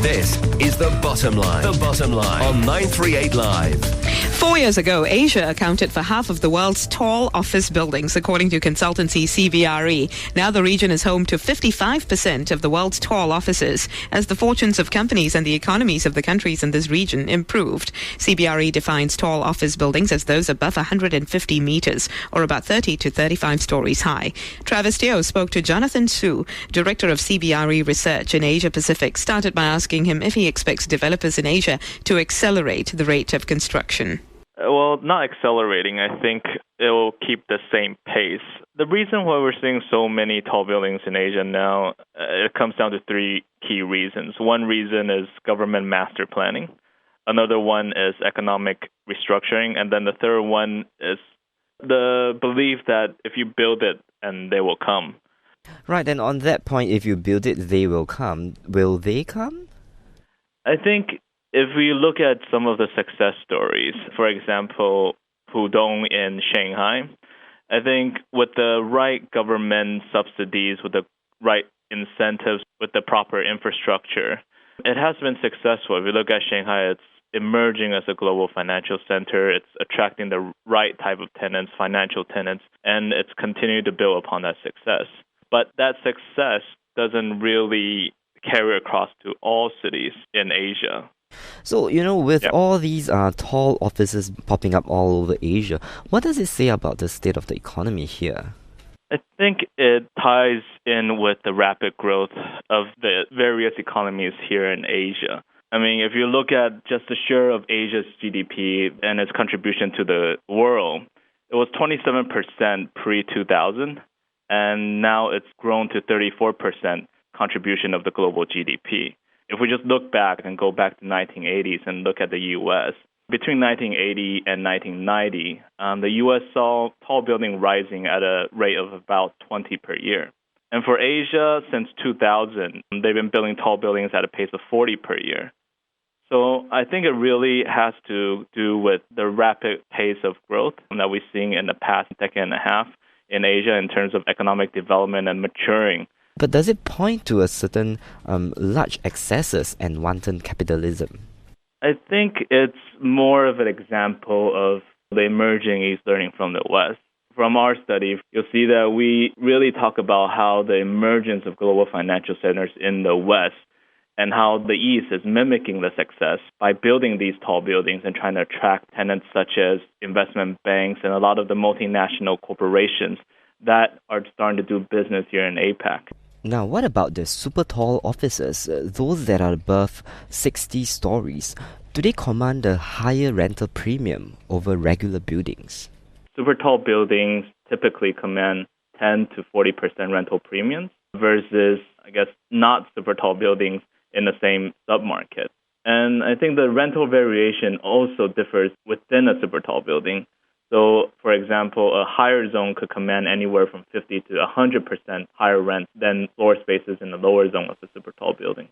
This is The Bottom Line. The Bottom Line on 938 Live. 4 years ago, Asia accounted for half of the world's tall office buildings, according to consultancy CBRE. Now the region is home to 55% of the world's tall offices, as the fortunes of companies and the economies of the countries in this region improved. CBRE defines tall office buildings as those above 150 meters, or about 30 to 35 stories high. Travis Teo spoke to Jonathan Hsu, director of CBRE Research in Asia Pacific, started by asking him if he expects developers in Asia to accelerate the rate of construction. Well, not accelerating. I think it will keep the same pace. The reason why we're seeing so many tall buildings in Asia now, it comes down to three key reasons. One reason is government master planning. Another one is economic restructuring. And then the third one is the belief that if you build it, and they will come. Right, and on that point, if you build it, they will come. Will they come? I think if we look at some of the success stories, for example, Pudong in Shanghai, I think with the right government subsidies, with the right incentives, with the proper infrastructure, it has been successful. If you look at Shanghai, it's emerging as a global financial center. It's attracting the right type of tenants, financial tenants, and it's continued to build upon that success. But that success doesn't really carry across to all cities in Asia. So, with all these tall offices popping up all over Asia, what does it say about the state of the economy here? I think it ties in with the rapid growth of the various economies here in Asia. I mean, if you look at just the share of Asia's GDP and its contribution to the world, it was 27% pre-2000, and now it's grown to 34% contribution of the global GDP. If we just look back and go back to the 1980s and look at the U.S., between 1980 and 1990, the U.S. saw tall building rising at a rate of about 20 per year. And for Asia, since 2000, they've been building tall buildings at a pace of 40 per year. So I think it really has to do with the rapid pace of growth that we're seeing in the past decade and a half in Asia in terms of economic development and maturing. But does it point to a certain large excesses and wanton capitalism? I think it's more of an example of the emerging East learning from the West. From our study, you'll see that we really talk about how the emergence of global financial centers in the West and how the East is mimicking the success by building these tall buildings and trying to attract tenants such as investment banks and a lot of the multinational corporations that are starting to do business here in APAC. Now, what about the super tall offices, those that are above 60 stories? Do they command a higher rental premium over regular buildings? Super tall buildings typically command 10 to 40% rental premiums versus, not super tall buildings in the same submarket. And I think the rental variation also differs within a super tall building. So, for example, a higher zone could command anywhere from 50 to 100% higher rent than floor spaces in the lower zone of the super tall building.